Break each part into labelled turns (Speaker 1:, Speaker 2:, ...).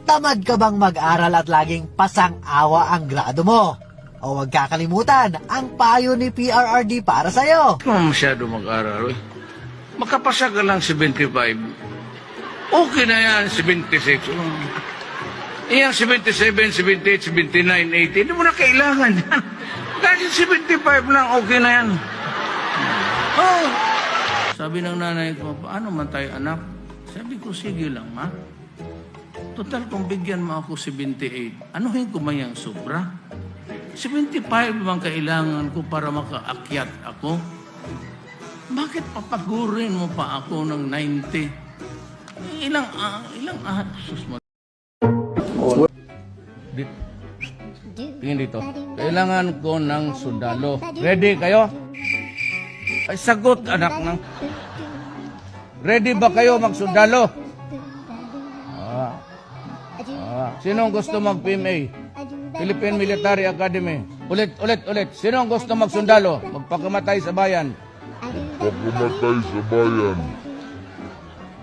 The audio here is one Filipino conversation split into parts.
Speaker 1: Tamad ka bang mag-aral at laging pasang-awa ang grado mo? O huwag kakalimutan ang payo ni PRRD para sa'yo.
Speaker 2: Kung masyado mag-aral, makapasa ka lang 75. Okay na yan, 76. Iyang 77, 78, 79, 80, hindi mo na kailangan yan. Kahit 75 lang, okay na yan. Oh. Sabi ng nanay ko, paano man tayo anak? Sabi ko, sige lang, ma. Total, kung bigyan mo ako 78, anuhin ko mayang sobra? 75 bang kailangan ko para makaakyat ako? Bakit papagurin mo pa ako ng 90? Ilang sus mo. Tingin dito. Kailangan ko ng sundalo. Ready kayo? Ay, sagot, anak ng... Ready ba kayo magsundalo? Sinong gusto mag-PMA? Philippine Military Academy. Ulit. Sinong gusto magsundalo? Magpakamatay sa bayan.
Speaker 3: Pagpumatay sa bayan.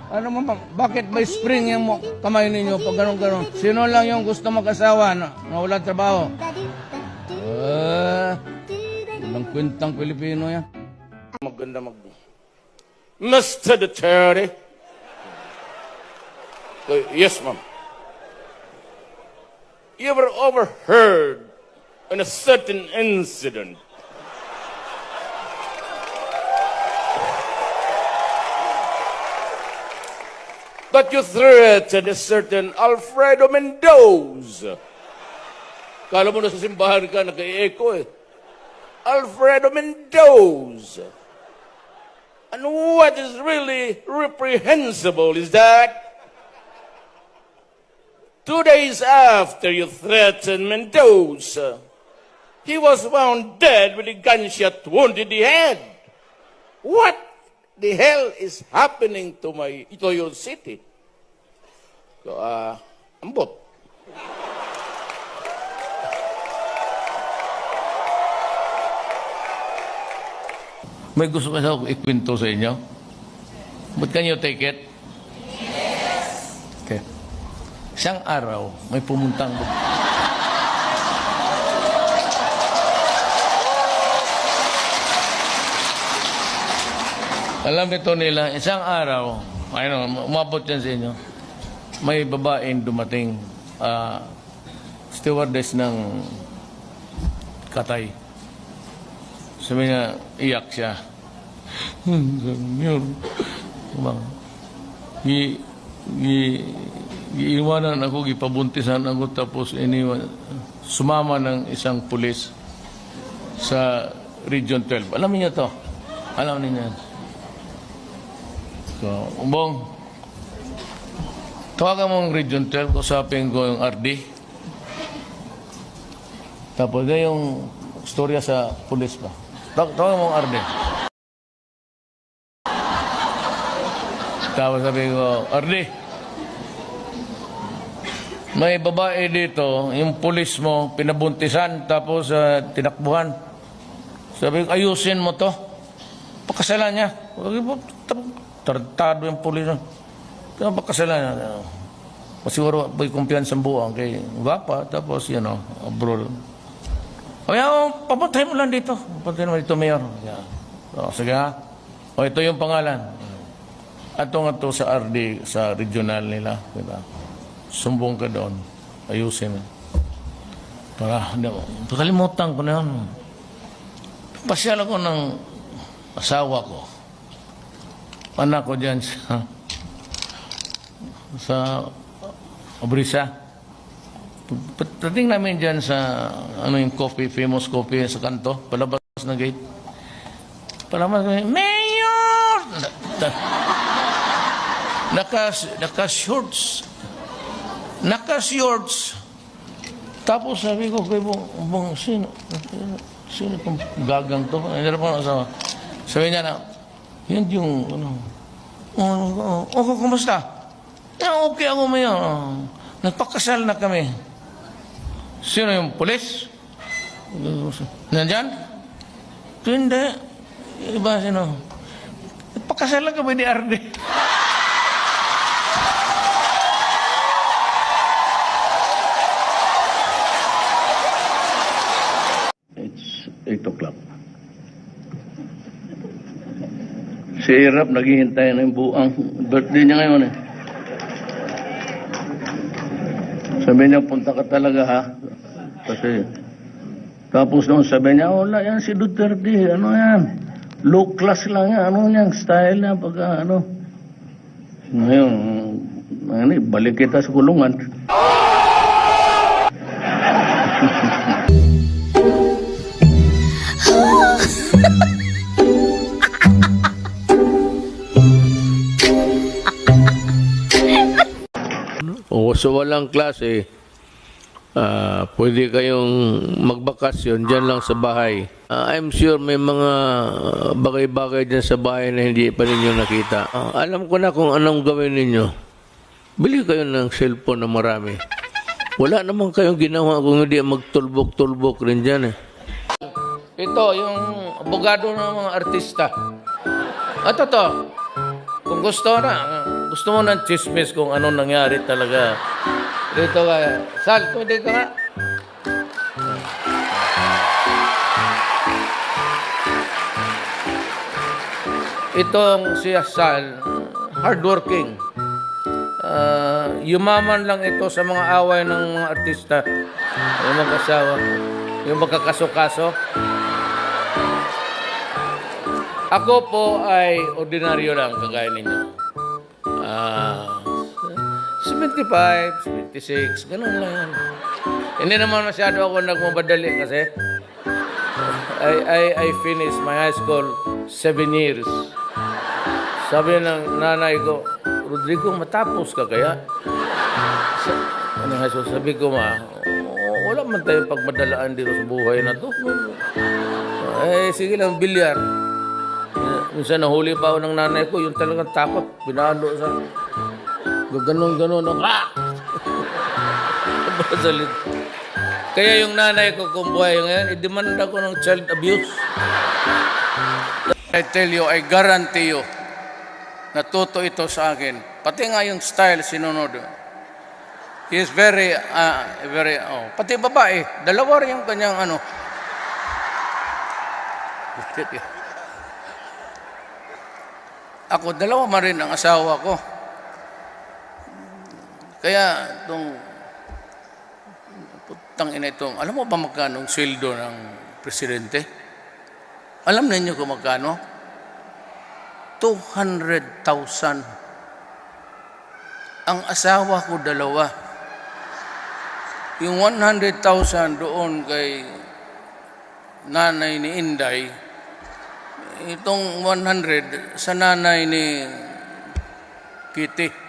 Speaker 2: Ano mo, bakit may spring yung kamay ninyo pag ganun-ganun? Sino lang yung gusto mag-asawa na wala trabaho? Walang kwentang Pilipino yan. Maganda Mr. Duterte. Yes, ma'am. You ever overheard on a certain incident that you threatened a certain Alfredo Mendoza? Kala mo na sa simbahan ka, nag-i-echo eh. Alfredo Mendoza. And what is really reprehensible is that 2 days after you threatened Mendoza, he was found dead with a gunshot wound in the head. What the hell is happening to your city? So, ambot. May gusto kasi ako ikwento sa inyo? But can you take it? Yes! Okay. Isang araw, may pumuntang... Alam ito nila, isang araw, umabot yan sa inyo, may babaeng dumating, stewardess ng Katay. Sabi niya, iyak siya. Iiwanan ako, ipabuntisan ako, tapos sumama ng isang pulis sa Region 12. Alam niyo to? Alam niyo yan. So, Umbong, tawagan mo ang Region 12, kusapin ko yung RD. Tapos yung storya sa pulis pa. Tawagan mo ang RD. Tapos sabi ko, RD, may babae dito, yung pulis mo, pinabuntisan, tapos tinakbuhan. Sabi ko, ayusin mo to. Pakasalan niya. Tartado yung pulis. Pakasalan niya. Siguro, may kumpiyansang buwang kay Gapa, tapos, abroad. Kaya, papuntay mo lang dito. Papuntay mo dito, Mayor. So, sige ha. O, ito yung pangalan. Ato nga to sa RD, sa regional nila. Diba? Sumbong ka doon. Ayusin. Pakalimutan ko na yun. Pasyal ako ng asawa ko. Anak ko dyan sa Obrisa. Pagdating namin dyan sa yung coffee, famous coffee sa kanto, palabas na gate. Palabas na, Mayor! Naka-shorts. Naka-shorts. Tapos sabi ko, sino kung gagang to? Hindi na po ang asawa. Sabi niya na, yun yung, kumusta? Okay ako, Mayor. Nagpakasal na kami. Sino yung pulis? Nandyan? Ito hindi. Iba sino? Nagpakasal na kami ni Arde. Si Irap naghihintay na yung buang birthday niya ngayon eh. Sabi niya, punta ka talaga ha. Kasi, tapos noon sabi niya, wala yan si Duterte, ano yan? Low class lang yan, ano yan, style niya, pagka ano. Ngayon, balik kita sa kulungan.
Speaker 4: O sa walang klase, pwede kayong magbakasyon dyan lang sa bahay. I'm sure may mga bagay-bagay dyan sa bahay na hindi pa ninyo nakita. Alam ko na kung anong gawin ninyo. Bili kayo ng cellphone na marami. Wala naman kayong ginawa kung hindi magtulbok-tulbok rin dyan eh. Ito, yung abogado ng mga artista. At ito, kung gusto mo ng chismis kung ano nangyari talaga. Dito ka, Sal, dito ka nga. Itong si Sal, hardworking. Yumaman lang ito sa mga away ng mga artista. Yung mag-asawa, yung magkakaso-kaso. Ako po ay ordinaryo lang, kagaya ninyo. 75, 76, ganun lang yan. Hindi naman masyado ako nagmamadali kasi I finished my high school 7 years. Sabi ng nanay ko, Rodrigo, matapos ka kaya? High school? Sabi ko, wala man tayong pagmadalaan dito sa buhay na to. Sige lang, bilyar. Minsan nahuli pa ako ng nanay ko, yung talagang takot, pinalo sa... Ganon-ganon ang Kaya yung nanay ko kung buhay ngayon, i-demanda ko ng child abuse. I tell you, I guarantee you, natuto ito sa akin. Pati nga yung style sinunod. He is very, pati babae, dalawa rin yung kanyang ano. Ako, dalawa man rin ang asawa ko. Kaya, itong putang ina itong, alam mo ba magkano ang sweldo ng presidente? Alam ninyo kung magkano? 200,000. Ang asawa ko dalawa. Yung 100,000 doon kay nanay ni Inday, itong 100 sa nanay ni Kitty.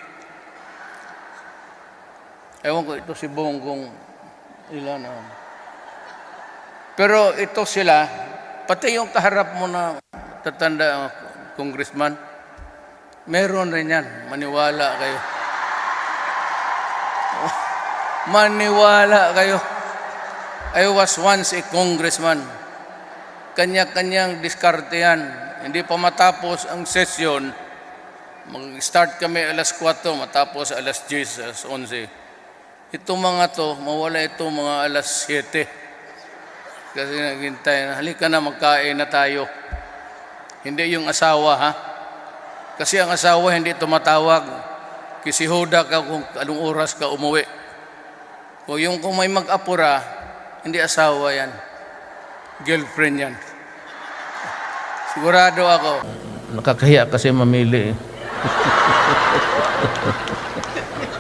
Speaker 4: Ewan ko, ito si Bonggong ilan na. Pero ito sila, pati yung kaharap mo na tatanda congressman, meron rin yan. Maniwala kayo. Maniwala kayo. I was once a congressman. Kanya-kanyang diskarte yan. Hindi pa matapos ang sesyon. Mag-start kami alas 4, matapos alas 10, alas 11. Itong mga to, mawala ito mga alas 7. Kasi naghintay na, halika na, magkain na tayo. Hindi yung asawa, ha? Kasi ang asawa hindi tumatawag. Kisihoda ka kung anong oras ka umuwi. O yung kung may mag-apura, hindi asawa yan. Girlfriend yan. Sigurado ako. Nakakahiya kasi mamili eh.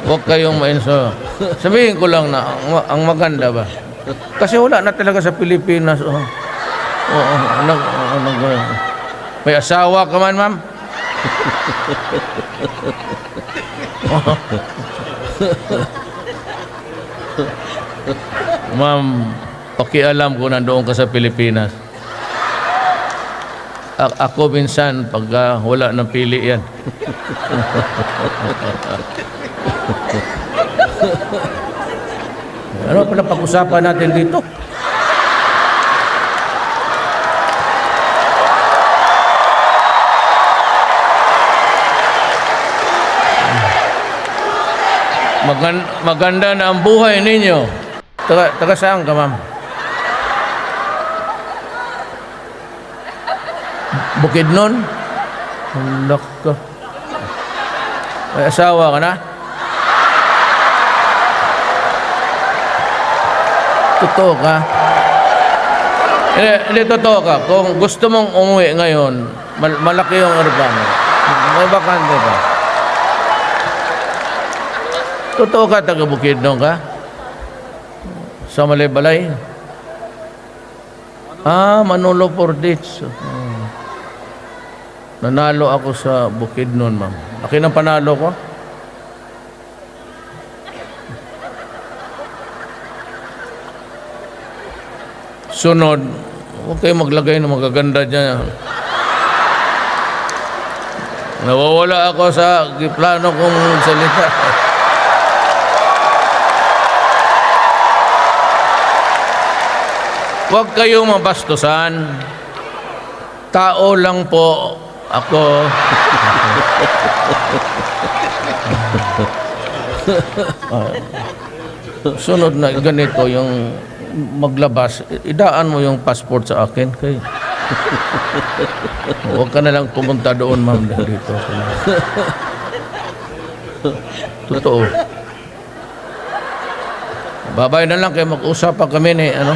Speaker 4: Huwag kayong mainso. Sabihin ko lang na ang maganda ba? Kasi wala na talaga sa Pilipinas. May asawa ka man, ma'am? Ma'am, pakialam ko nandoon ka sa Pilipinas. Ako minsan, pag wala nang pili yan. Ano pala pag-usapan natin dito? Maganda na ang buhay ninyo. Taga saan ka, ma'am? Bukidnon? Hulak ka. May asawa ka na? Totoo ka? Hindi, totoo ka. Kung gusto mong umuwi ngayon, malaki yung aeroplano. May bakante ka. Totoo ka, taga Bukidnon ka? Sa Malay-Balay? Manolo Portich. Nanalo ako sa Bukidnon, ma'am. Laki ng panalo ko? Sunod, huwag kayo maglagay ng magaganda dyan. Nawawala ako sa plano kong salita. Huwag kayong mabastusan. Tao lang po ako. Sunod na ganito yung maglabas, idaan mo yung passport sa akin. Kay huwag ka na lang pumunta doon, ma'am, dito. Totoo. Babay na lang kayo, mag-usap pa kami ni ano.